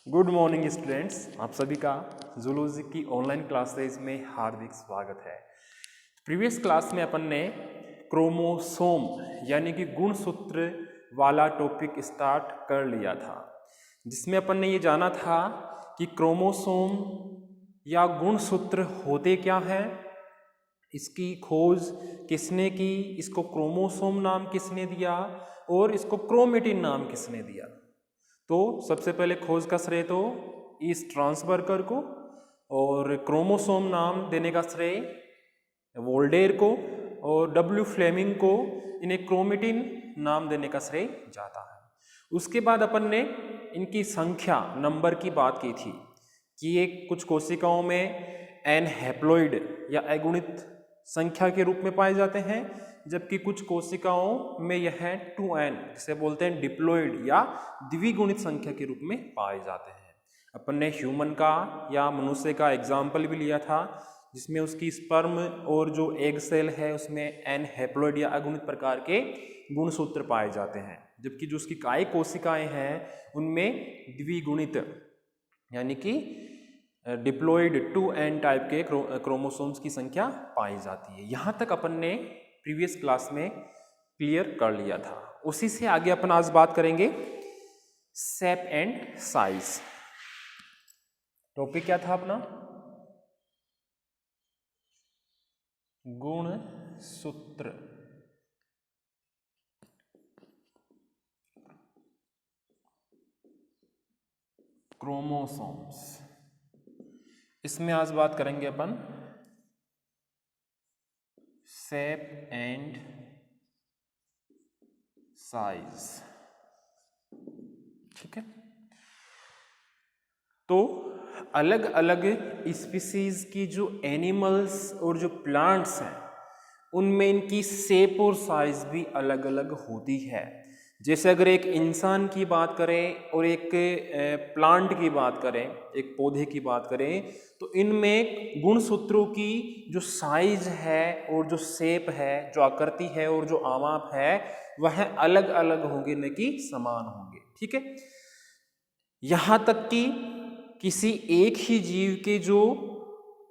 Good morning students, आप सभी का जूलॉजी की ऑनलाइन क्लासेज में हार्दिक स्वागत है। प्रीवियस क्लास में अपन ने क्रोमोसोम यानी कि गुणसूत्र वाला टॉपिक स्टार्ट कर लिया था, जिसमें अपन ने ये जाना था कि क्रोमोसोम या गुणसूत्र होते क्या हैं, इसकी खोज किसने की, इसको क्रोमोसोम नाम किसने दिया और इसको क्रोमेटिन नाम किसने दिया। तो सबसे पहले खोज का श्रेय तो इस ट्रांसबर्गर को और क्रोमोसोम नाम देने का श्रेय वोल्डेर को और डब्ल्यू फ्लेमिंग को इन्हें क्रोमेटिन नाम देने का श्रेय जाता है। उसके बाद अपन ने इनकी संख्या नंबर की बात की थी कि ये कुछ कोशिकाओं में एन हैप्लॉइड या अगुणित संख्या के रूप में पाए जाते हैं, जबकि कुछ कोशिकाओं में यह 2n जिसे बोलते हैं डिप्लॉइड या द्विगुणित संख्या के रूप में पाए जाते हैं। अपन ने ह्यूमन का या मनुष्य का एग्जाम्पल भी लिया था, जिसमें उसकी स्पर्म और जो एग सेल है उसमें एन हैप्लॉइड या अगुणित प्रकार के गुणसूत्र पाए जाते हैं, जबकि जो उसकी कायिक कोशिकाएं हैं उनमें द्विगुणित यानी कि डिप्लॉइड 2n टाइप के क्रोमोसोम्स की संख्या पाई जाती है। यहाँ तक अपन ने प्रीवियस क्लास में क्लियर कर लिया था। उसी से आगे अपन आज बात करेंगे शेप एंड साइज। टॉपिक क्या था अपना? गुणसूत्र। क्रोमोसोम्स, इसमें आज बात करेंगे अपन शेप एंड साइज। ठीक है, तो अलग अलग स्पीसीज की जो एनिमल्स और जो प्लांट्स हैं उनमें इनकी शेप और साइज भी अलग अलग होती है। जैसे अगर एक इंसान की बात करें और एक प्लांट की बात करें, एक पौधे की बात करें, तो इनमें गुणसूत्रों की जो साइज है और जो शेप है, जो आकृति है और जो आमाप है वह अलग अलग होंगे, न कि समान होंगे। ठीक है, यहाँ तक कि किसी एक ही जीव के जो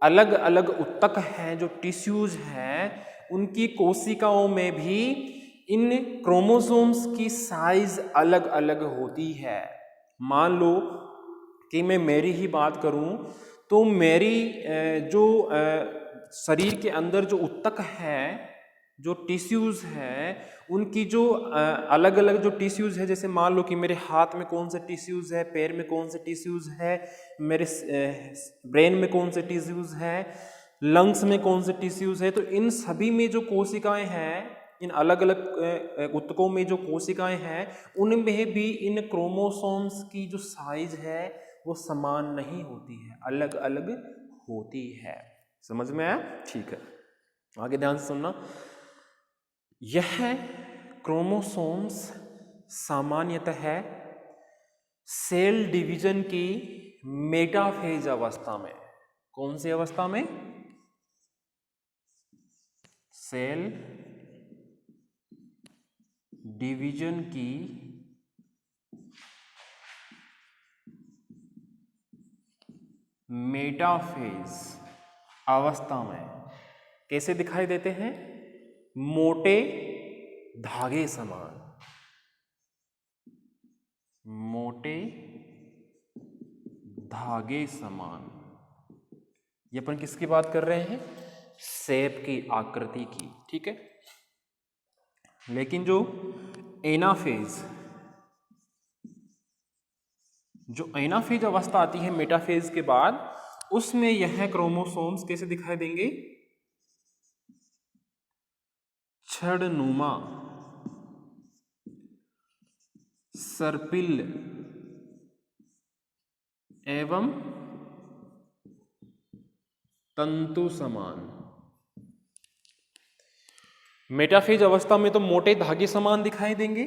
अलग अलग ऊतक हैं, जो टिश्यूज हैं, उनकी कोशिकाओं में भी इन क्रोमोसोम्स की साइज अलग अलग होती है। मान लो कि मैं मेरी ही बात करूं तो मेरी जो शरीर के अंदर जो ऊतक हैं, जो टिश्यूज हैं, उनकी जो अलग अलग जो टिश्यूज है, जैसे मान लो कि मेरे हाथ में कौन से टिश्यूज है, पैर में कौन से टिश्यूज है, मेरे ब्रेन में कौन से टिश्यूज है, लंग्स में कौन से टिश्यूज है, तो इन सभी में जो कोशिकाएं हैं, इन अलग अलग ऊतकों में जो कोशिकाएं हैं, उनमें भी इन क्रोमोसोम्स की जो साइज है वो समान नहीं होती है, अलग अलग होती है। समझ में आया? ठीक है, आगे ध्यान से सुनना। यह क्रोमोसोम्स सामान्यतः सेल डिवीजन की मेटाफेज अवस्था में, कौन सी अवस्था में? सेल डिवीजन की मेटाफेज अवस्था में कैसे दिखाई देते हैं? मोटे धागे समान, मोटे धागे समान। ये अपन किसकी बात कर रहे हैं? शेप की, आकृति की। ठीक है, लेकिन जो एनाफेज, जो एनाफेज अवस्था आती है मेटाफेज के बाद, उसमें यह क्रोमोसोम्स कैसे दिखाई देंगे? छड़नुमा, सर्पिल एवं तंतु समान। मेटाफेज अवस्था में तो मोटे धागे समान दिखाई देंगे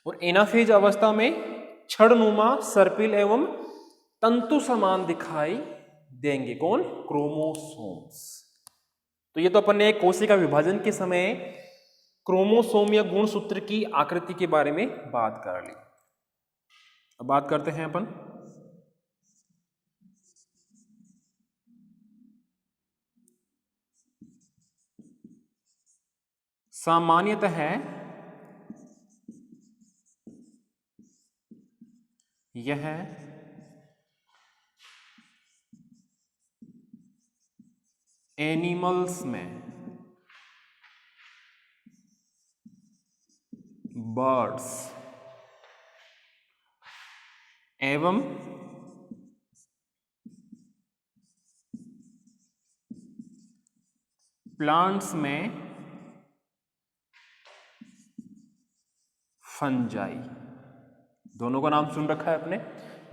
और एनाफेज अवस्था में छड़नुमा, सर्पिल एवं तंतु समान दिखाई देंगे। कौन? क्रोमोसोम्स। तो ये तो अपन ने कोशिका विभाजन के समय क्रोमोसोम या गुणसूत्र की आकृति के बारे में बात कर ली। अब बात करते हैं अपन सामान्यतः यह एनिमल्स में, बर्ड्स एवं प्लांट्स में फंजाई, दोनों का नाम सुन रखा है आपने,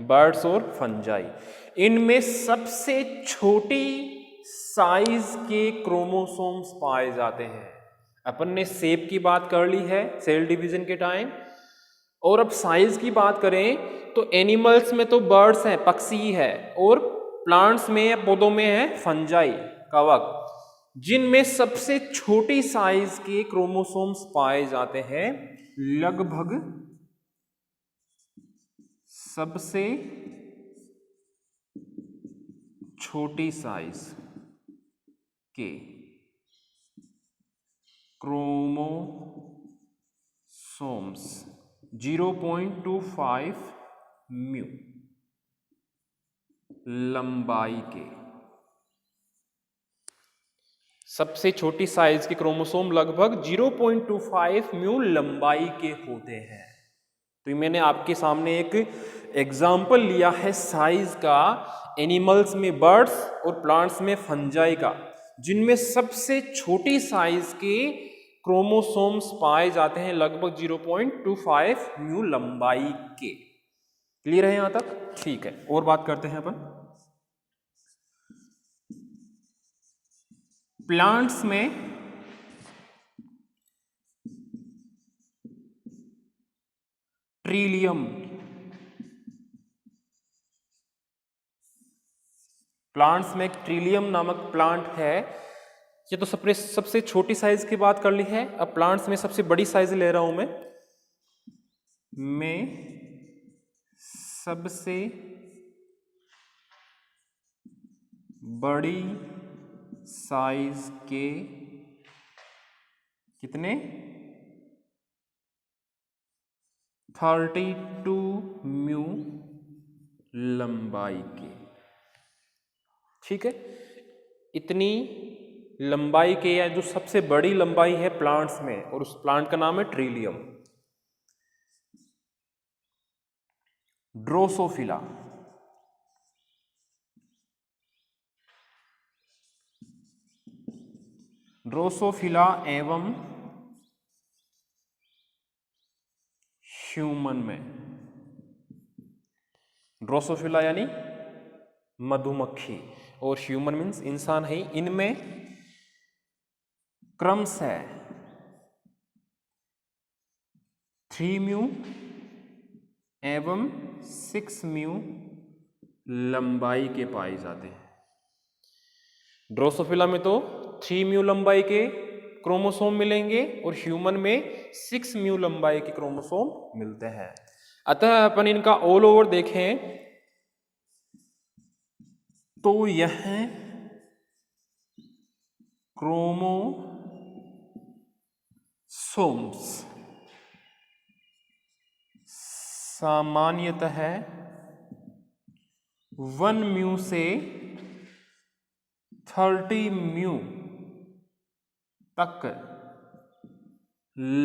बर्ड्स और फंजाई। इनमें सबसे छोटी साइज के क्रोमोसोम्स पाए जाते हैं। अपन ने शेप की बात कर ली है सेल डिवीजन के टाइम, और अब साइज की बात करें तो एनिमल्स में तो बर्ड्स हैं, पक्षी है, और प्लांट्स में या पौधों में है फंजाई, कवक, जिनमें सबसे छोटी साइज के क्रोमोसोम्स पाए जाते हैं। लगभग सबसे छोटी साइज के क्रोमोसोम्स 0.25 म्यू लंबाई के, सबसे छोटी साइज के क्रोमोसोम लगभग 0.25 म्यू लंबाई के होते हैं। तो मैंने आपके सामने एक एग्जाम्पल लिया है साइज का, एनिमल्स में बर्ड्स और प्लांट्स में फंजाई का, जिनमें सबसे छोटी साइज के क्रोमोसोम्स पाए जाते हैं लगभग 0.25 म्यू लंबाई के। क्लियर है यहां तक? ठीक है, और बात करते हैं अपन प्लांट्स में ट्रिलियम, प्लांट्स में एक ट्रिलियम नामक प्लांट है। ये तो सबसे छोटी साइज की बात कर ली है, अब प्लांट्स में सबसे बड़ी साइज ले रहा हूं मैं सबसे बड़ी साइज के कितने 32 म्यू लंबाई के। ठीक है, इतनी लंबाई के, या जो सबसे बड़ी लंबाई है प्लांट्स में, और उस प्लांट का नाम है ट्रिलियम। ड्रोसोफिला, ड्रोसोफिला एवं ह्यूमन में, ड्रोसोफिला यानी मधुमक्खी और ह्यूमन मीन्स इंसान है, इनमें क्रम्स है 3 म्यू एवं 6 म्यू लंबाई के पाए जाते हैं। ड्रोसोफिला में तो 3 म्यू लंबाई के क्रोमोसोम मिलेंगे और ह्यूमन में 6 म्यू लंबाई के क्रोमोसोम मिलते हैं। अतः अपन इनका ऑल ओवर देखें तो यह क्रोमोसोम्स सामान्यतः 1 म्यू से 30 म्यू तक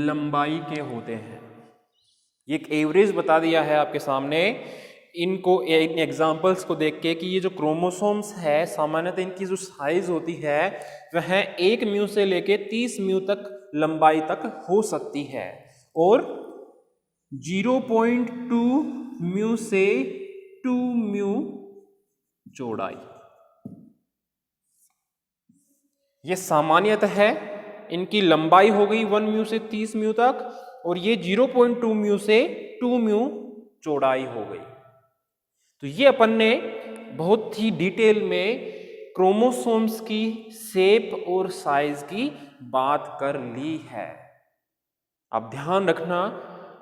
लंबाई के होते हैं। एक एवरेज बता दिया है आपके सामने इनको, इन एग्जाम्पल्स को देख के, कि ये जो क्रोमोसोम्स है सामान्यतः इनकी जो साइज होती है वह 1 म्यू से लेके 30 म्यू तक लंबाई तक हो सकती है, और 0.2 म्यू से 2 म्यू चौड़ाई। ये सामान्यतः है, इनकी लंबाई हो गई 1 म्यू से 30 म्यू तक, और ये 0.2 म्यू से 2 म्यू चौड़ाई हो गई। तो ये अपन ने बहुत ही डिटेल में क्रोमोसोम्स की शेप और साइज की बात कर ली है। अब ध्यान रखना,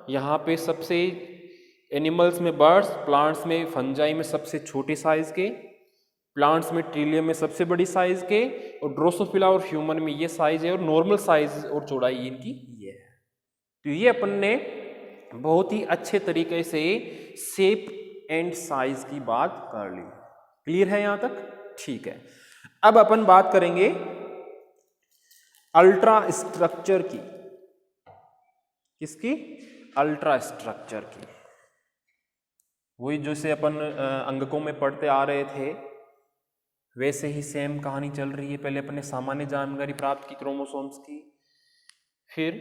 यहाँ पे सबसे एनिमल्स में बर्ड्स, प्लांट्स में फंजाई में सबसे छोटी साइज के, प्लांट्स में ट्रिलियम में सबसे बड़ी साइज के, और ड्रोसोफिला और ह्यूमन में ये साइज है, और नॉर्मल साइज और चौड़ाई इनकी ये है। तो ये अपन ने बहुत ही अच्छे तरीके से शेप एंड साइज की बात कर ली। क्लियर है यहां तक? ठीक है। अब अपन बात करेंगे अल्ट्रा स्ट्रक्चर की। किसकी? अल्ट्रा स्ट्रक्चर की। वही जैसे अपन अंगकों में पढ़ते आ रहे थे वैसे ही सेम कहानी चल रही है। पहले अपन ने सामान्य जानकारी प्राप्त की क्रोमोसोम्स की, फिर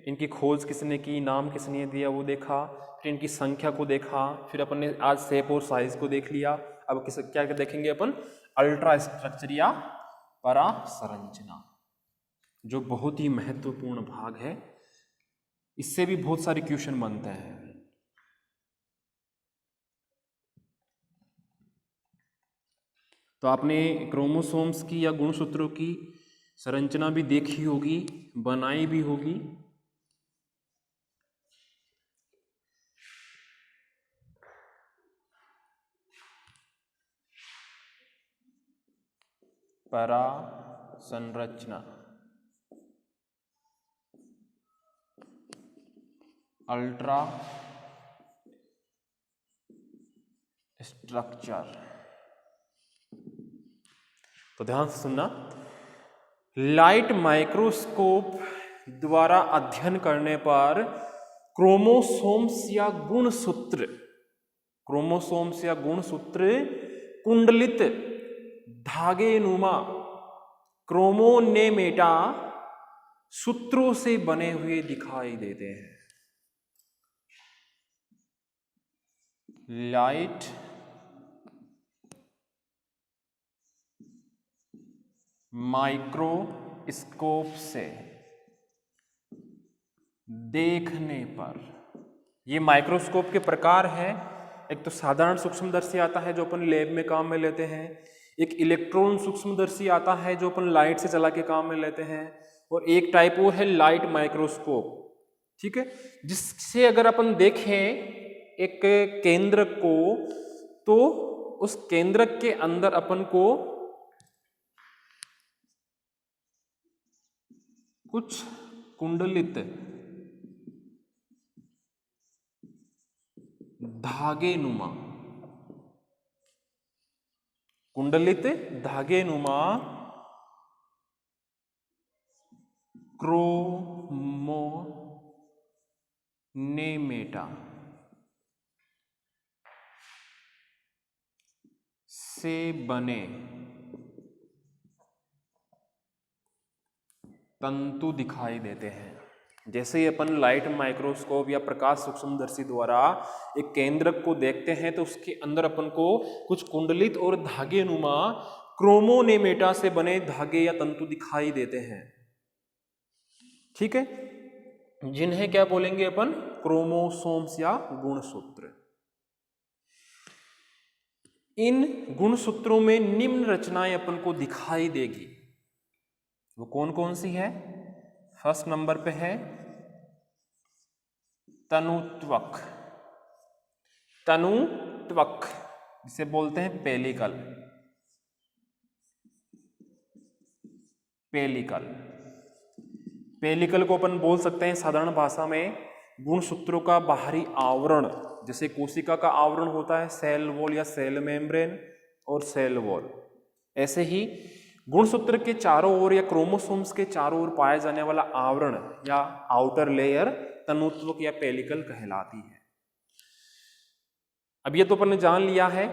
इनकी खोज किसने की, नाम किसने दिया वो देखा, फिर इनकी संख्या को देखा, फिर अपन ने आज शेप और साइज को देख लिया। अब क्या देखेंगे अपन? अल्ट्रा स्ट्रक्चर या परासंरचना, जो बहुत ही महत्वपूर्ण भाग है। इससे भी बहुत सारे क्वेश्चन बनते हैं। तो आपने क्रोमोसोम्स की या गुणसूत्रों की संरचना भी देखी होगी, बनाई भी होगी। परासंरचना, अल्ट्रा स्ट्रक्चर। तो ध्यान से सुनना, लाइट माइक्रोस्कोप द्वारा अध्ययन करने पर क्रोमोसोम्स या गुणसूत्र, क्रोमोसोम्स या गुणसूत्र कुंडलित धागेनुमा क्रोमोनेमेटा सूत्रों से बने हुए दिखाई देते हैं। लाइट माइक्रोस्कोप से देखने पर, ये माइक्रोस्कोप के प्रकार है। एक तो साधारण सूक्ष्मदर्शी आता है जो अपन लैब में काम में लेते हैं, एक इलेक्ट्रॉन सूक्ष्मदर्शी आता है जो अपन लाइट से चला के काम में लेते हैं, और एक टाइप वो है लाइट माइक्रोस्कोप। ठीक है, जिससे अगर अपन देखें एक केंद्र को, तो उस केंद्र के अंदर अपन को कुछ कुंडलित धागेनुमा, कुंडलित धागेनुमा क्रोमोनेमेटा से बने तंतु दिखाई देते हैं। जैसे ही अपन लाइट माइक्रोस्कोप या प्रकाश सूक्ष्मदर्शी द्वारा एक केंद्रक को देखते हैं तो उसके अंदर अपन को कुछ कुंडलित और धागेनुमा क्रोमोनेमेटा से बने धागे या तंतु दिखाई देते हैं। ठीक है, जिन्हें क्या बोलेंगे अपन? क्रोमोसोम्स या गुणसूत्र। इन गुणसूत्रों में निम्न रचनाएं अपन को दिखाई देगी। वो कौन कौन सी है? फर्स्ट नंबर पे है तनुत्वक। तनुत्वक जिसे बोलते हैं पेलिकल। पेलिकल, पेलिकल को अपन बोल सकते हैं साधारण भाषा में गुणसूत्रों का बाहरी आवरण। जैसे कोशिका का आवरण होता है सेल वॉल या सेल मेम्ब्रेन और सेल वॉल, ऐसे ही गुणसूत्र के चारों ओर या क्रोमोसोम्स के चारों ओर पाया जाने वाला आवरण या आउटर लेयर तनुत्वक या पेलिकल कहलाती है। अब ये तो अपन ने जान लिया है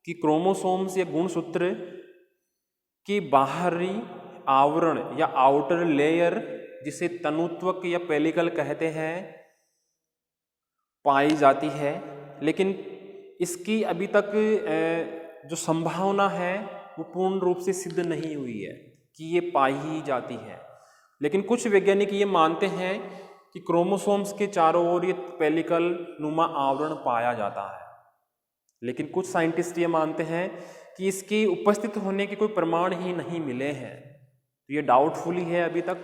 कि क्रोमोसोम्स या गुणसूत्र की बाहरी आवरण या आउटर लेयर, जिसे तनुत्वक या पेलिकल कहते हैं, पाई जाती है। लेकिन इसकी अभी तक जो संभावना है वो पूर्ण रूप से सिद्ध नहीं हुई है कि ये पाई ही जाती है। लेकिन कुछ वैज्ञानिक ये मानते हैं कि क्रोमोसोम्स के चारों ओर ये पेलिकल नुमा आवरण पाया जाता है। लेकिन कुछ साइंटिस्ट ये मानते हैं कि इसकी उपस्थित होने के कोई प्रमाण ही नहीं मिले हैं। तो ये डाउटफुल ही है, अभी तक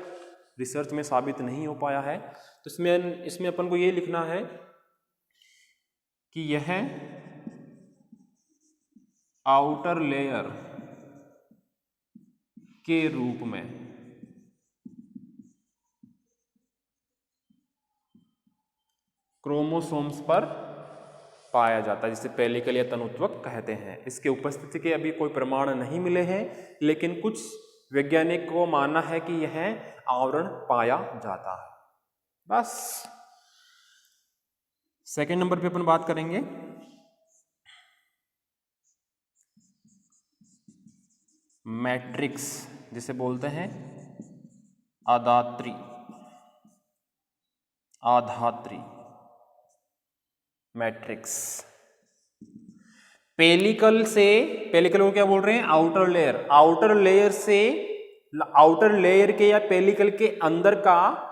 रिसर्च में साबित नहीं हो पाया है। तो इसमें अपन को ये लिखना है कि यह आउटर लेयर के रूप में क्रोमोसोम्स पर पाया जाता है, जिसे पेलिकल या तनुत्वक कहते हैं। इसके उपस्थिति के अभी कोई प्रमाण नहीं मिले हैं, लेकिन कुछ वैज्ञानिक को मानना है कि यह आवरण पाया जाता है। बस सेकंड नंबर पे अपन बात करेंगे मैट्रिक्स, जिसे बोलते हैं आधात्री मैट्रिक्स। पेलिकल को क्या बोल रहे हैं? आउटर लेयर के या पेलिकल के अंदर का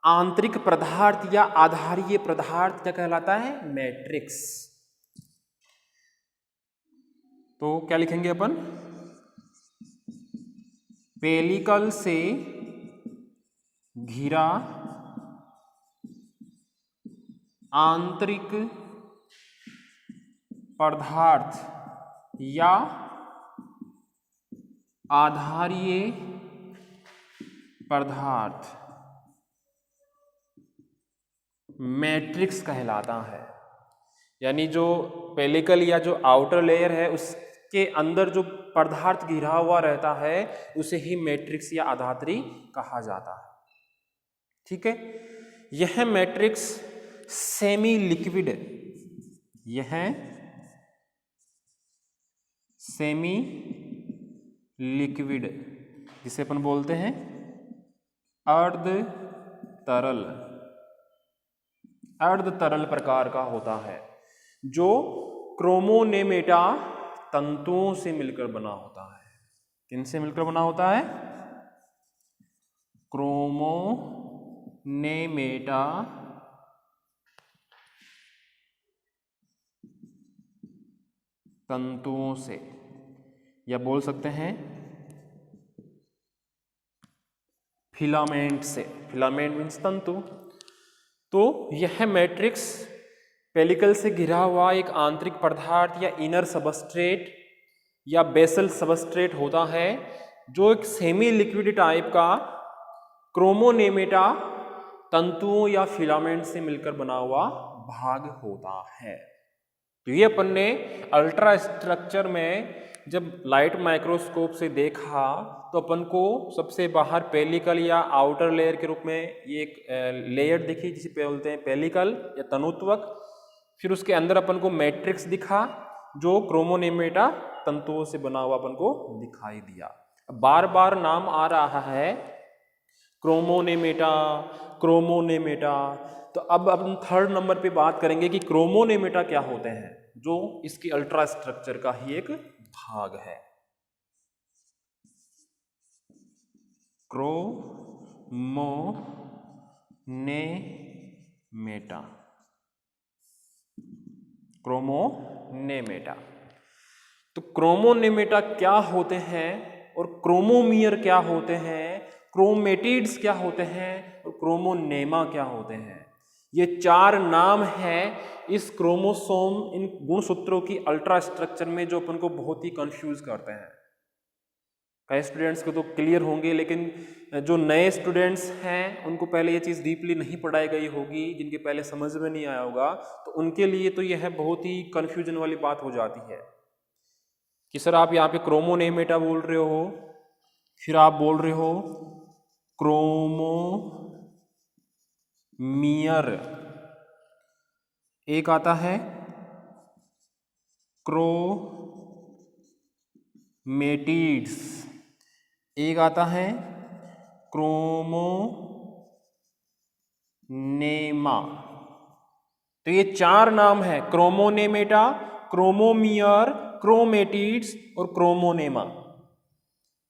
आंतरिक पदार्थ या आधारीय पदार्थ क्या कहलाता है? मैट्रिक्स। तो क्या लिखेंगे अपन? पेलिकल से घिरा आंतरिक पदार्थ या आधारीय पदार्थ मैट्रिक्स कहलाता है। यानी जो पेलिकल या जो आउटर लेयर है उसके अंदर जो पदार्थ घिरा हुआ रहता है उसे ही मैट्रिक्स या आधात्री कहा जाता है। ठीक है, यह मैट्रिक्स सेमी लिक्विड जिसे अपन बोलते हैं अर्ध तरल प्रकार का होता है, जो क्रोमोनेमेटा तंतुओं से मिलकर बना होता है। किनसे मिलकर बना होता है? क्रोमोनेमेटा तंतुओं से, या बोल सकते हैं फिलामेंट से। फिलामेंट मीन्स तंतु। तो यह मैट्रिक्स पेलिकल से घिरा हुआ एक आंतरिक पदार्थ या इनर सबस्ट्रेट या बेसल सबस्ट्रेट होता है, जो एक सेमी लिक्विड टाइप का क्रोमोनेमेटा तंतुओं या फिलामेंट से मिलकर बना हुआ भाग होता है। तो ये अपन ने अल्ट्रा स्ट्रक्चर में जब लाइट माइक्रोस्कोप से देखा तो अपन को सबसे बाहर पेलिकल या आउटर लेयर के रूप में ये एक लेयर दिखी, जिसे बोलते हैं पेलिकल या तनुत्वक। फिर उसके अंदर अपन को मैट्रिक्स दिखा, जो क्रोमोनेमेटा तंतुओं से बना हुआ अपन को दिखाई दिया। बार बार नाम आ रहा है क्रोमोनेमेटा। तो अब अपन थर्ड नंबर पे बात करेंगे कि क्रोमोनेमेटा क्या होते हैं, जो इसकी अल्ट्रा स्ट्रक्चर का ही एक भाग है। क्रोमोनेमेटा। तो क्रोमोनेमेटा क्या होते हैं और क्रोमोमियर क्या होते हैं, क्रोमेटिड्स क्या होते हैं और क्रोमोनेमा क्या होते हैं, ये चार नाम हैं इस क्रोमोसोम, इन गुणसूत्रों की अल्ट्रा स्ट्रक्चर में, जो अपन को बहुत ही कंफ्यूज करते हैं। कई स्टूडेंट्स को तो क्लियर होंगे, लेकिन जो नए स्टूडेंट्स हैं उनको पहले ये चीज़ डीपली नहीं पढ़ाई गई होगी, जिनके पहले समझ में नहीं आया होगा, तो उनके लिए तो यह बहुत ही कंफ्यूजन वाली बात हो जाती है कि सर आप यहाँ पे क्रोमोनेमेटा बोल रहे हो, फिर आप बोल रहे हो क्रोमोमियर, एक आता है क्रोमेटिड्स, एक आता है क्रोमोनेमा। तो ये चार नाम है, क्रोमोनेमेटा, क्रोमोमियर, क्रोमेटिड्स और क्रोमोनेमा।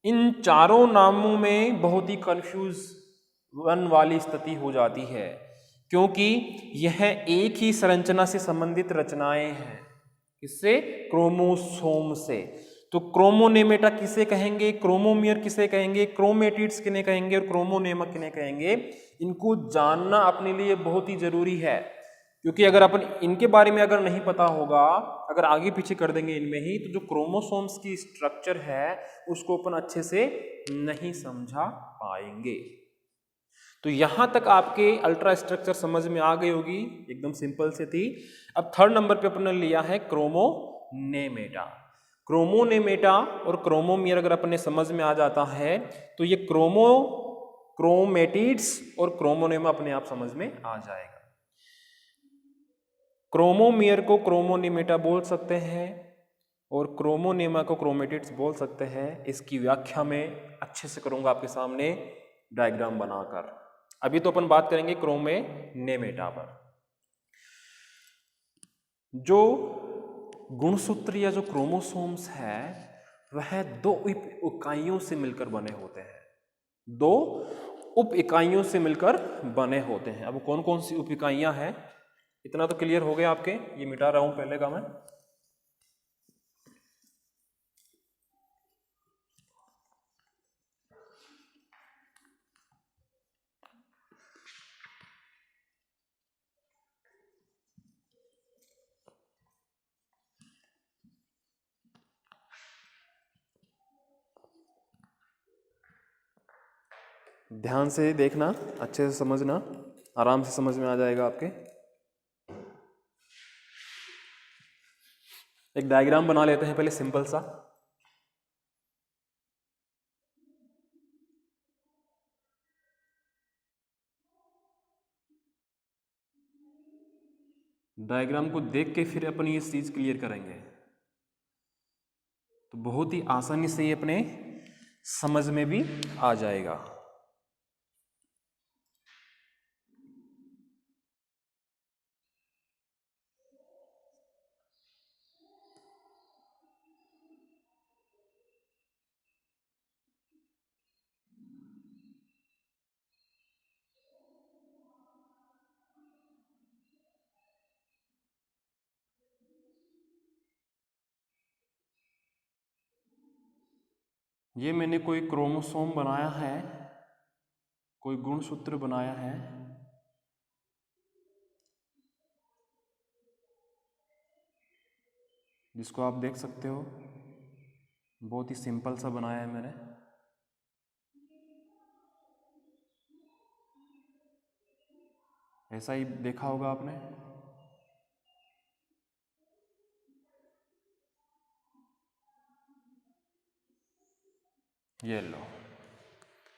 इन चारों नामों में बहुत ही कंफ्यूजन वाली स्थिति हो जाती है, क्योंकि यह एक ही संरचना से संबंधित रचनाएं हैं। किससे? क्रोमोसोम से। तो क्रोमोनेमेटा किसे कहेंगे, क्रोमोमियर किसे कहेंगे, क्रोमेटिड्स किन्हें कहेंगे और क्रोमोनेमा किन्हें कहेंगे, इनको जानना अपने लिए बहुत ही जरूरी है, क्योंकि अगर अपन इनके बारे में अगर नहीं पता होगा, अगर आगे पीछे कर देंगे इनमें ही, तो जो क्रोमोसोम्स की स्ट्रक्चर है उसको अपन अच्छे से नहीं समझा पाएंगे। तो यहां तक आपके अल्ट्रा स्ट्रक्चर समझ में आ गई होगी, एकदम सिंपल से थी। अब थर्ड नंबर पे अपन ने लिया है क्रोमोनेमेटा। क्रोमोनेमेटा और क्रोमोमियर अगर अपने समझ में आ जाता है तो ये क्रोमेटिड्स और क्रोमोनेमा अपने आप समझ में आ जाएगा। क्रोमोमियर को क्रोमोनेमेटा बोल सकते हैं और क्रोमोनेमा को क्रोमेटिड्स बोल सकते हैं। इसकी व्याख्या मैं अच्छे से करूंगा आपके सामने डायग्राम बनाकर। अभी तो अपन बात करेंगे क्रोमोनेमेटा पर। जो गुणसूत्र या जो क्रोमोसोम्स है वह दो उप इकाइयों से मिलकर बने होते हैं, दो उप इकाइयों से मिलकर बने होते हैं। अब कौन कौन सी उप इकाइयां हैं, इतना तो क्लियर हो गया आपके, ये मिटा रहा हूं पहले का मैं। ध्यान से देखना, अच्छे से समझना, आराम से समझ में आ जाएगा आपके। एक डायग्राम बना लेते हैं पहले सिंपल सा। डायग्राम को देख के फिर अपन ये चीज क्लियर करेंगे तो बहुत ही आसानी से ये अपने समझ में भी आ जाएगा। ये मैंने कोई क्रोमोसोम बनाया है, कोई गुणसूत्र बनाया है, जिसको आप देख सकते हो, बहुत ही सिंपल सा बनाया है मैंने। ऐसा ही देखा होगा आपने। ये लो,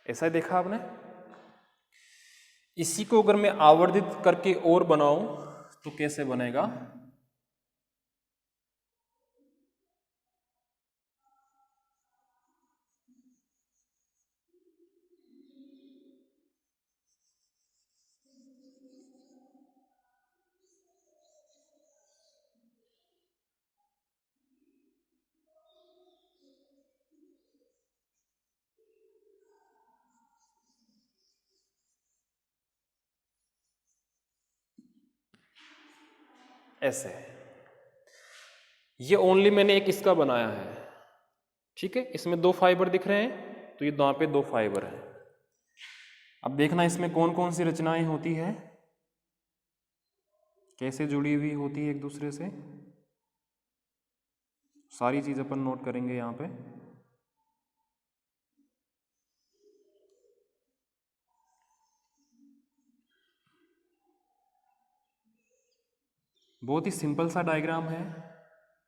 ऐसा ही देखा आपने। इसी को अगर मैं आवर्धित करके और बनाऊं तो कैसे बनेगा, ऐसे। ये ओनली मैंने एक इसका बनाया है, ठीक है। इसमें दो फाइबर दिख रहे हैं तो ये यहाँ पे दो फाइबर है। अब देखना इसमें कौन कौन सी रचनाएं होती है, कैसे जुड़ी हुई होती है एक दूसरे से, सारी चीज अपन नोट करेंगे यहाँ पे। बहुत ही सिंपल सा डायग्राम है,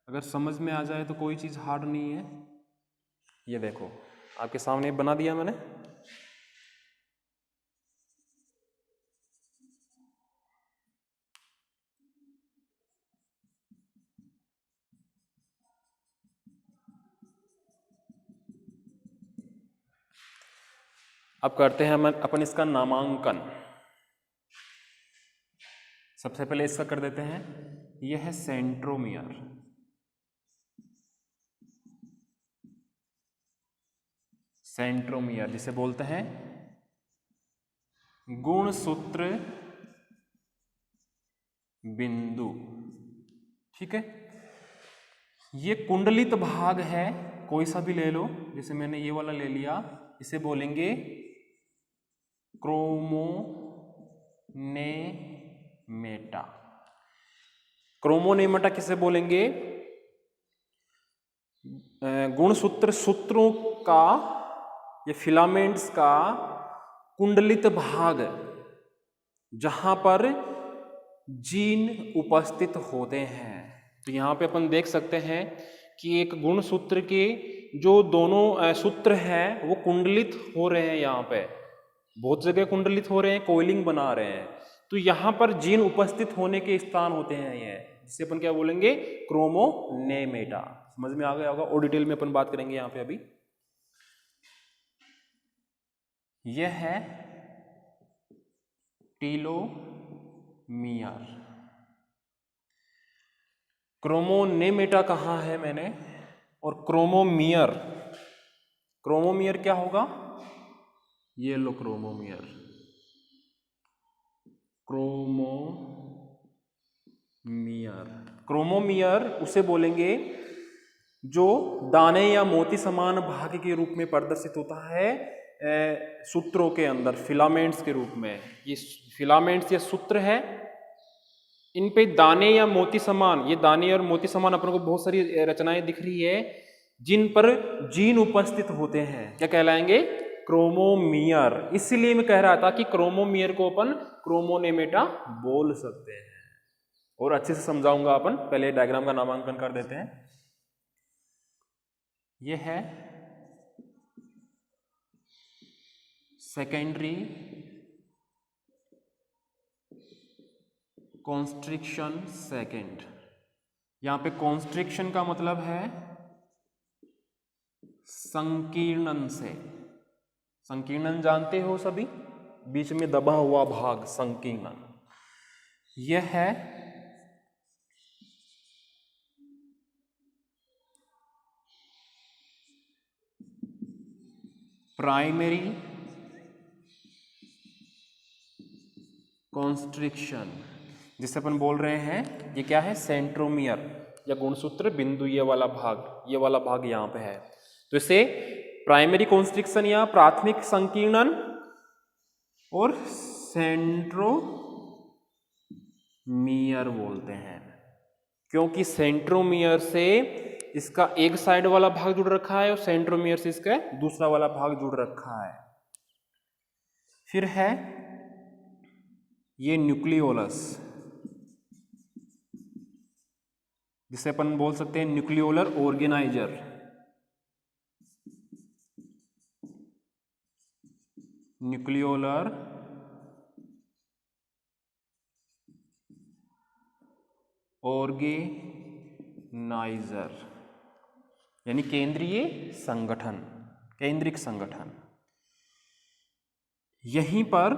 अगर समझ में आ जाए तो कोई चीज़ हार्ड नहीं है। ये देखो आपके सामने बना दिया मैंने। अब करते हैं हम अपन इसका नामांकन। सबसे पहले इसका कर देते हैं, यह है सेंट्रोमियर। सेंट्रोमियर जिसे बोलते हैं गुणसूत्र बिंदु, ठीक है। ये कुंडलित भाग है, कोई सा भी ले लो, जैसे मैंने ये वाला ले लिया, इसे बोलेंगे क्रोमोनेमेटा, क्रोमोनेमेटा किसे बोलेंगे? गुणसूत्र, सूत्रों का या फिलामेंट्स का कुंडलित भाग, जहां पर जीन उपस्थित होते हैं। तो यहाँ पे अपन देख सकते हैं कि एक गुणसूत्र के जो दोनों सूत्र हैं वो कुंडलित हो रहे हैं। यहाँ पे बहुत जगह कुंडलित हो रहे हैं, कोइलिंग बना रहे हैं। तो यहाँ पर जीन उपस्थित होने के स्थान होते हैं ये, जिसे अपन क्या बोलेंगे? क्रोमोनेमेटा। समझ में आ गया होगा, और डिटेल में अपन बात करेंगे यहाँ पे। अभी यह है टीलोमियर। क्रोमोनेमेटा कहाँ है मैंने, और क्रोमोमियर, क्रोमोमियर क्या होगा? ये लो क्रोमोमियर, क्रोमोमियर। क्रोमोमियर उसे बोलेंगे जो दाने या मोती समान भाग के रूप में प्रदर्शित होता है सूत्रों के अंदर, फिलामेंट्स के रूप में। ये फिलामेंट्स या सूत्र है, इन पे दाने या मोती समान, ये दाने और मोती समान अपन को बहुत सारी रचनाएं दिख रही है जिन पर जीन उपस्थित होते हैं, क्या कहलाएंगे? क्रोमोमियर। इसलिए मैं कह रहा था कि क्रोमोमियर को अपन क्रोमोनेमेटा बोल सकते हैं, और अच्छे से समझाऊंगा अपन। पहले डायग्राम का नामांकन कर देते हैं। यह है सेकेंडरी कॉन्स्ट्रिक्शन सेकेंड। यहां पे कॉन्स्ट्रिक्शन का मतलब है संकीर्णन से। संकीर्णन जानते हो सभी, बीच में दबा हुआ भाग, संकीर्णन। यह है प्राइमरी कॉन्स्ट्रिक्शन, जिसे अपन बोल रहे हैं ये क्या है? सेंट्रोमियर या गुणसूत्र बिंदु, ये वाला भाग यहां पे है। तो इसे प्राइमरी कॉन्स्ट्रिक्शन या प्राथमिक संकीर्णन और सेंट्रोमियर बोलते हैं, क्योंकि सेंट्रोमियर से इसका एक साइड वाला भाग जुड़ रखा है और सेंट्रोमियर से इसका दूसरा वाला भाग जुड़ रखा है। फिर है ये न्यूक्लियोलस, जिसे अपन बोल सकते हैं न्यूक्लियोलर ऑर्गेनाइजर। न्यूक्लियोलर ऑर्गेनाइजर यानी केंद्रीय संगठन, केंद्रिक संगठन। यहीं पर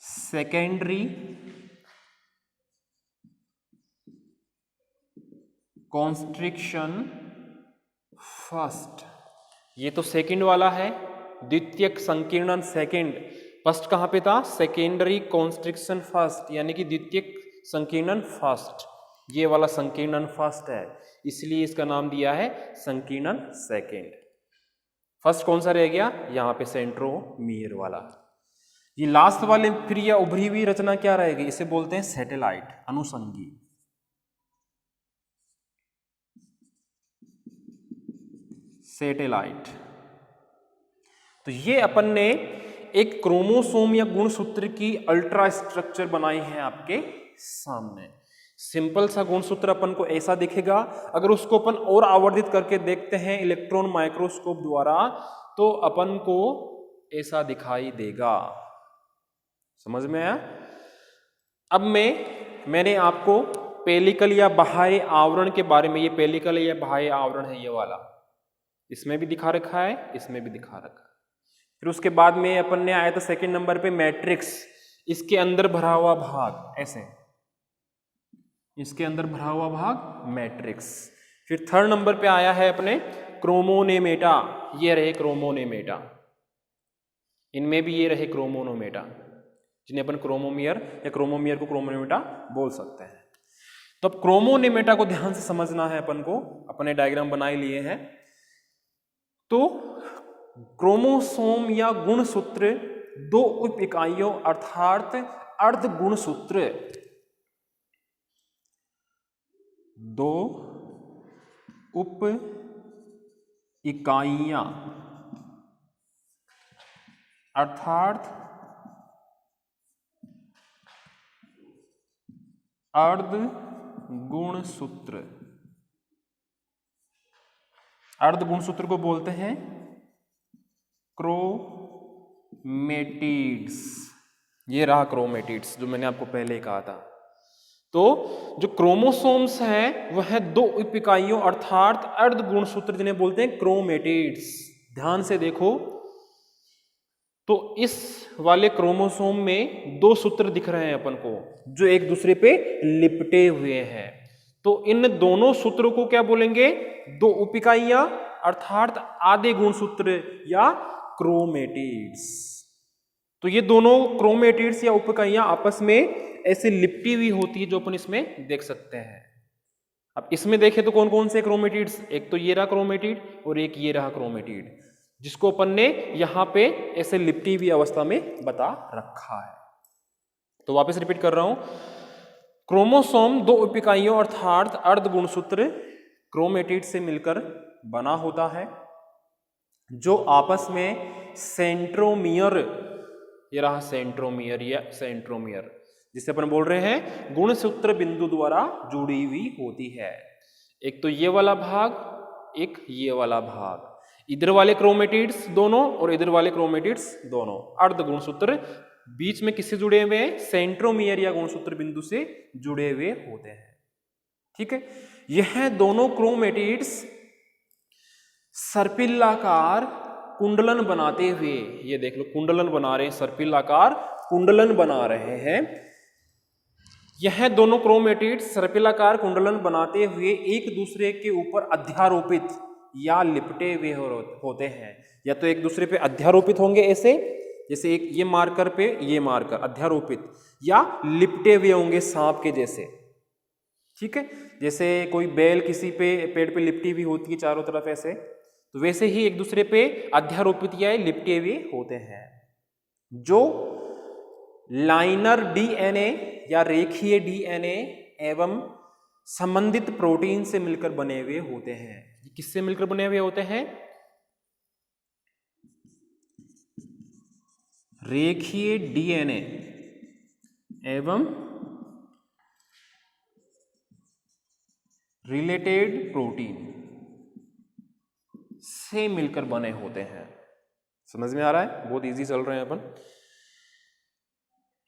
सेकेंडरी कॉन्स्ट्रिक्शन फर्स्ट, ये तो सेकंड वाला है, द्वितीयक संकीर्णन सेकंड। फर्स्ट कहां पे था? सेकेंडरी कॉन्स्ट्रिक्शन फर्स्ट, यानी कि द्वितीयक संकीर्णन फर्स्ट। ये वाला संकीर्णन फर्स्ट है, इसलिए इसका नाम दिया है संकीर्णन सेकंड। फर्स्ट कौन सा रह गया? यहां पे सेंट्रोमियर वाला। ये लास्ट वाले फिर यह उभरी हुई रचना क्या रहेगी? इसे बोलते हैं सैटेलाइट, अनुषंगी। सैटेलाइट। तो ये अपन ने एक क्रोमोसोम या गुणसूत्र की अल्ट्रा स्ट्रक्चर बनाई है आपके सामने। सिंपल सा गुणसूत्र अपन को ऐसा दिखेगा। अगर उसको अपन और आवर्धित करके देखते हैं इलेक्ट्रॉन माइक्रोस्कोप द्वारा, तो अपन को ऐसा दिखाई देगा। समझ में आया? अब मैंने आपको पेलिकल या बाह्य आवरण के बारे में, ये पेलिकल या बाह्य आवरण है ये वाला, इसमें भी दिखा रखा है, इसमें भी दिखा रखा है। फिर उसके बाद में अपन ने आया था सेकंड नंबर पे मैट्रिक्स, इसके अंदर भरा हुआ भाग, ऐसे इसके अंदर भरा हुआ भाग मैट्रिक्स। फिर थर्ड नंबर पे आया है अपने क्रोमोनेमेटा, ये रहे क्रोमोनेमेटा, इनमें भी ये रहे क्रोमोनोमेटा, जिन्हें अपन क्रोमोमियर या क्रोमोमियर को क्रोमोनेमेटा बोल सकते हैं। तो अब क्रोमोनेमेटा को ध्यान से समझना है अपन को, अपने डायग्राम बनाए लिए हैं। तो क्रोमोसोम या गुणसूत्र दो उप इकाइयों अर्थात अर्ध गुणसूत्र, दो उप इकाइयां अर्थात अर्ध गुणसूत्र, अर्ध गुणसूत्र को बोलते हैं क्रोमेटिड्स। ये रहा क्रोमेटिड्स जो मैंने आपको पहले ही कहा था। तो जो क्रोमोसोम्स हैं वह दो उप इकाइयों अर्थात अर्ध गुणसूत्र जिन्हें बोलते हैं क्रोमेटिड्स। ध्यान से देखो तो इस वाले क्रोमोसोम में दो सूत्र दिख रहे हैं अपन को जो एक दूसरे पे लिपटे हुए हैं। तो इन दोनों सूत्रों को क्या बोलेंगे? दो उप इकाइयां अर्थात आधे गुणसूत्र या क्रोमेटिड्स। तो ये दोनों क्रोमेटिड्स या उप इकाइयां आपस में ऐसे लिपटी हुई होती है जो अपन इसमें देख सकते हैं। अब इसमें देखें तो कौन कौन से क्रोमेटिड्स, एक तो ये रहा क्रोमेटिड और एक ये रहा क्रोमेटिड, जिसको अपन ने यहां पे ऐसे लिपटी हुई अवस्था में बता रखा है। तो वापस रिपीट कर रहा हूं, क्रोमोसोम दो उप इकाइयों अर्थात अर्ध गुणसूत्र क्रोमेटिड से मिलकर बना होता है जो आपस में सेंट्रोमियर, ये रहा सेंट्रोमियर या सेंट्रोमियर, जिसे अपन बोल रहे हैं गुणसूत्र बिंदु द्वारा जुड़ी हुई होती है। एक तो ये वाला भाग, एक ये वाला भाग, इधर वाले क्रोमेटिड्स दोनों और इधर वाले क्रोमेटिड्स दोनों अर्ध गुणसूत्र बीच में किससे जुड़े हुए हैं? सेंट्रोमियर या गुणसूत्र बिंदु से जुड़े हुए होते हैं। ठीक है, यह दोनों क्रोमेटिड्स सर्पिलाकार कुंडलन बनाते हुए, ये देख लो कुंडलन बना रहे हैं, सर्पिलाकार कुंडलन बना रहे हैं। यह दोनों क्रोमेटिड्स सर्पिलाकार कुंडलन बनाते हुए एक दूसरे के ऊपर अध्यारोपित या लिपटे हुए होते हैं। या तो एक दूसरे पे अध्यारोपित होंगे ऐसे, जैसे एक ये मार्कर पे ये मार्कर अध्यारोपित, या लिपटे हुए होंगे सांप के जैसे। ठीक है, जैसे कोई बेल किसी पे पेड़ पे लिपटी हुई होती है चारों तरफ ऐसे, तो वैसे ही एक दूसरे पे अध्यारोपित या लिपटे हुए होते हैं जो लाइनर डीएनए या रेखीय डीएनए एवं संबंधित प्रोटीन से मिलकर बने हुए होते हैं। किससे मिलकर बने हुए होते हैं? रेखीय डीएनए एवं रिलेटेड प्रोटीन से मिलकर बने होते हैं। समझ में आ रहा है? बहुत इजी चल रहे हैं अपन।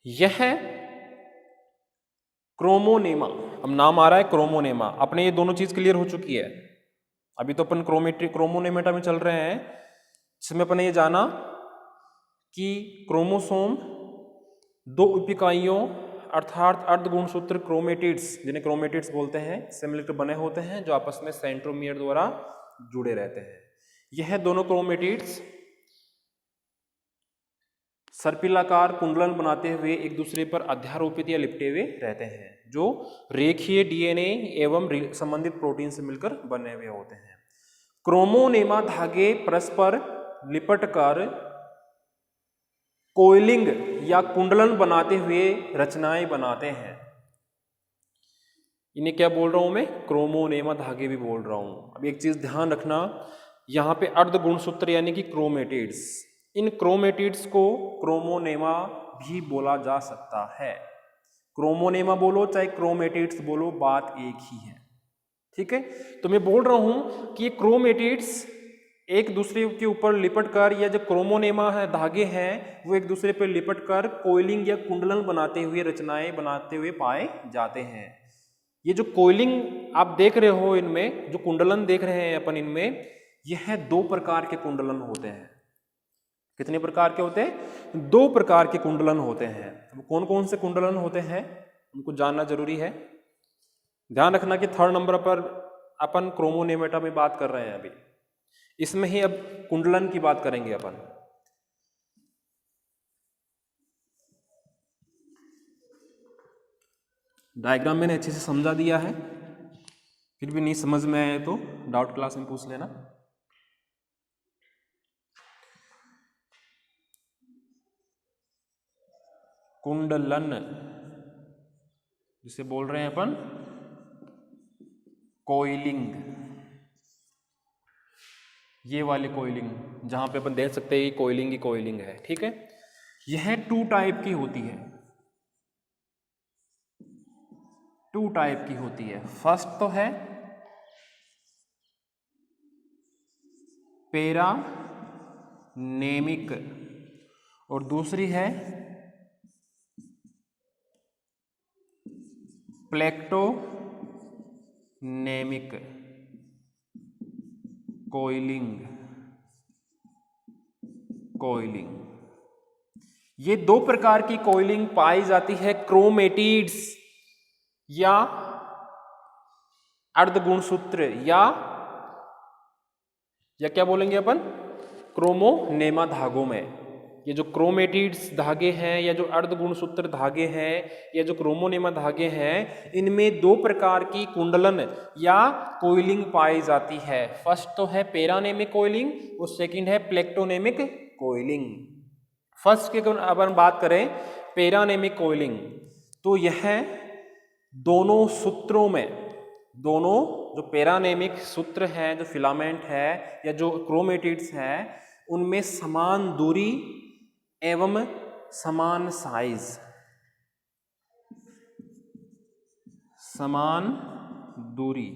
यह क्रोमोनेमा, अब नाम आ रहा है क्रोमोनेमा। अपने ये दोनों चीज क्लियर हो चुकी है। अभी तो अपन क्रोमोनेमेटा में चल रहे हैं, जिसमें अपन ये जाना कि क्रोमोसोम दो उप इकाइयों अर्थात अर्धगुणसूत्र क्रोमेटिड्स, जिन्हें क्रोमेटिड्स बोलते हैं, से मिलकर बने होते हैं जो आपस में सेंट्रोमियर द्वारा जुड़े रहते हैं। यह दोनों क्रोमेटिड्स सर्पिलाकार कुंडलन बनाते हुए एक दूसरे पर अध्यारोपित या लिपटे हुए रहते हैं जो रेखीय डीएनए एवं संबंधित प्रोटीन से मिलकर बने हुए होते हैं। क्रोमोनेमा धागे परस्पर लिपटकर कोइलिंग या कुंडलन बनाते हुए रचनाएं बनाते हैं। इन्हें क्या बोल रहा हूं मैं? क्रोमोनेमा धागे भी बोल रहा हूं। अब एक चीज ध्यान रखना, यहां पे अर्ध गुणसूत्र यानी कि क्रोमेटिड्स, इन क्रोमेटिड्स को क्रोमोनेमा भी बोला जा सकता है। क्रोमोनेमा बोलो चाहे क्रोमेटिड्स बोलो, बात एक ही है। ठीक है, तो मैं बोल रहा हूं कि ये क्रोमेटिड्स एक दूसरे के ऊपर लिपट कर, या जो क्रोमोनेमा है धागे हैं वो एक दूसरे पर लिपट कर कोइलिंग या कुंडलन बनाते हुए रचनाएं बनाते हुए पाए जाते हैं। ये जो कोइलिंग आप देख रहे हो, इनमें जो कुंडलन देख रहे हैं अपन, इनमें यह दो प्रकार के कुंडलन होते हैं। कितने प्रकार के होते हैं? दो प्रकार के कुंडलन होते हैं। अब कौन कौन से कुंडलन होते हैं उनको जानना जरूरी है। ध्यान रखना कि 3rd नंबर पर अपन क्रोमोनेमेटा में बात कर रहे हैं। अभी इसमें ही अब कुंडलन की बात करेंगे अपन। डायग्राम मैंने अच्छे से समझा दिया है, फिर भी नहीं समझ में आए तो डाउट क्लास में पूछ लेना। कुंडलन, जिसे बोल रहे हैं अपन कोइलिंग, ये वाली कोइलिंग जहां पे अपन देख सकते हैं कि कोइलिंग ही कोइलिंग है। ठीक है, यह 2 टाइप की होती है, 2 टाइप की होती है। फर्स्ट तो है पैरानेमिक और दूसरी है प्लेक्टोनेमिक कोइलिंग। ये 2 प्रकार की कोइलिंग पाई जाती है क्रोमेटिड्स या अर्धगुणसूत्र या क्या बोलेंगे अपन, क्रोमोनेमा धागों में। ये जो क्रोमेटिड्स धागे हैं या जो अर्धगुणसूत्र धागे हैं या जो क्रोमोनेमा धागे हैं, इनमें 2 प्रकार की कुंडलन या कोइलिंग पाई जाती है। फर्स्ट तो है पैरानेमिक कोइलिंग और सेकंड है प्लेक्टोनेमिक कोइलिंग। फर्स्ट की अगर बात करें पैरानेमिक कोइलिंग, तो यह दोनों सूत्रों में, दोनों जो पैरानेमिक सूत्र हैं, जो फिलामेंट है या जो क्रोमेटिड्स हैं, उनमें समान दूरी एवं समान साइज, समान दूरी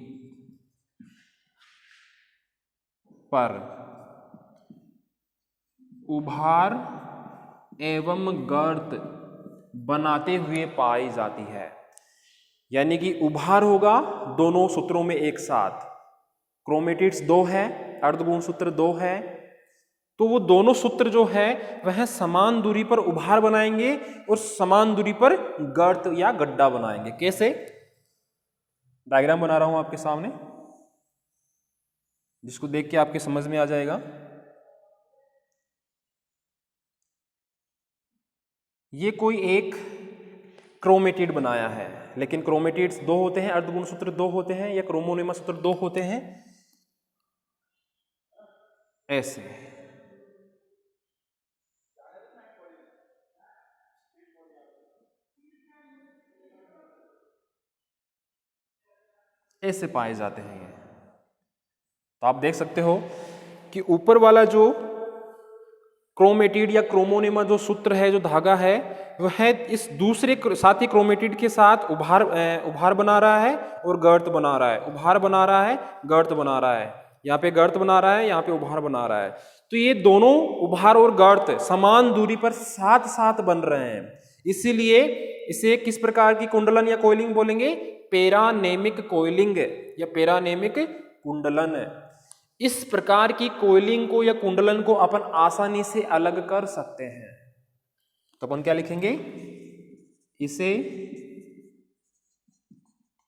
पर उभार एवं गर्त बनाते हुए पाई जाती है। यानी कि उभार होगा दोनों सूत्रों में एक साथ, क्रोमेटिड्स 2 है, अर्धगुणसूत्र 2 है, तो वो दोनों सूत्र जो है वह समान दूरी पर उभार बनाएंगे और समान दूरी पर गर्त या गड्ढा बनाएंगे। कैसे? डायग्राम बना रहा हूं आपके सामने, जिसको देख के आपके समझ में आ जाएगा। ये कोई एक क्रोमेटिड बनाया है, लेकिन क्रोमेटिड्स 2 होते हैं, अर्धगुणसूत्र 2 होते हैं या क्रोमोनेमा सूत्र 2 होते हैं। ऐसे पाए जाते हैं ये। तो आप देख सकते हो कि ऊपर वाला जो क्रोमेटिड या क्रोमोनेमा जो सूत्र है, जो धागा है, वह इस दूसरे साथी क्रोमेटिड के साथ उभार बना रहा है और गर्त बना रहा है, उभार बना रहा है, गर्त बना रहा है। यहाँ पे गर्त बना रहा है, यहाँ पे उभार बना रहा है। तो ये दोनों उभार और गर्त समान दूरी पर साथ साथ बन रहे हैं, इसीलिए इसे किस प्रकार की कुंडलन या कोइलिंग बोलेंगे? पैरानेमिक कोइलिंग या पैरानेमिक कुंडलन। इस प्रकार की कोइलिंग को या कुंडलन को अपन आसानी से अलग कर सकते हैं। तो अपन क्या लिखेंगे? इसे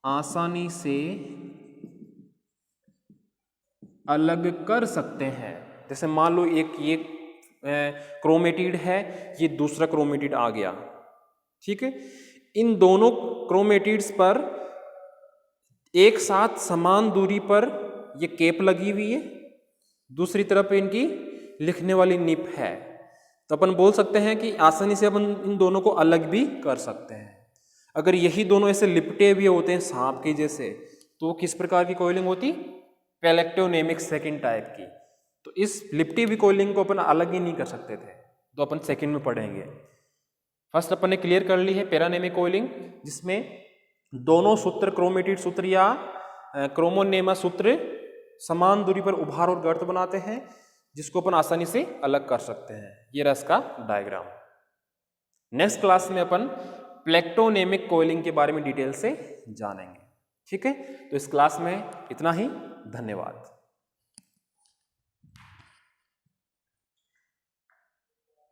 आसानी से अलग कर सकते हैं। जैसे मान लो एक ये क्रोमेटिड है, ये दूसरा क्रोमेटिड आ गया, ठीक है। इन दोनों क्रोमेटिड्स पर एक साथ समान दूरी पर ये केप लगी हुई है, दूसरी तरफ इनकी लिखने वाली निप है। तो अपन बोल सकते हैं कि आसानी से अपन इन दोनों को अलग भी कर सकते हैं। अगर यही दोनों ऐसे लिपटे हुए होते हैं सांप के जैसे, तो किस प्रकार की कोइलिंग होती? पैलेक्टोनेमिक सेकंड टाइप की। तो इस लिपटी हुई कोइलिंग को अपन अलग ही नहीं कर सकते थे, तो अपन सेकंड में पढ़ेंगे। फर्स्ट अपन ने क्लियर कर ली है पैरानेमिक कोइलिंग, जिसमें दोनों सूत्र क्रोमेटिड सूत्र या क्रोमोनेमा सूत्र समान दूरी पर उभार और गर्त बनाते हैं, जिसको अपन आसानी से अलग कर सकते हैं। ये रहा इसका डायग्राम। नेक्स्ट क्लास में अपन प्लेक्टोनेमिक कोइलिंग के बारे में डिटेल से जानेंगे, ठीक है। तो इस क्लास में इतना ही, धन्यवाद।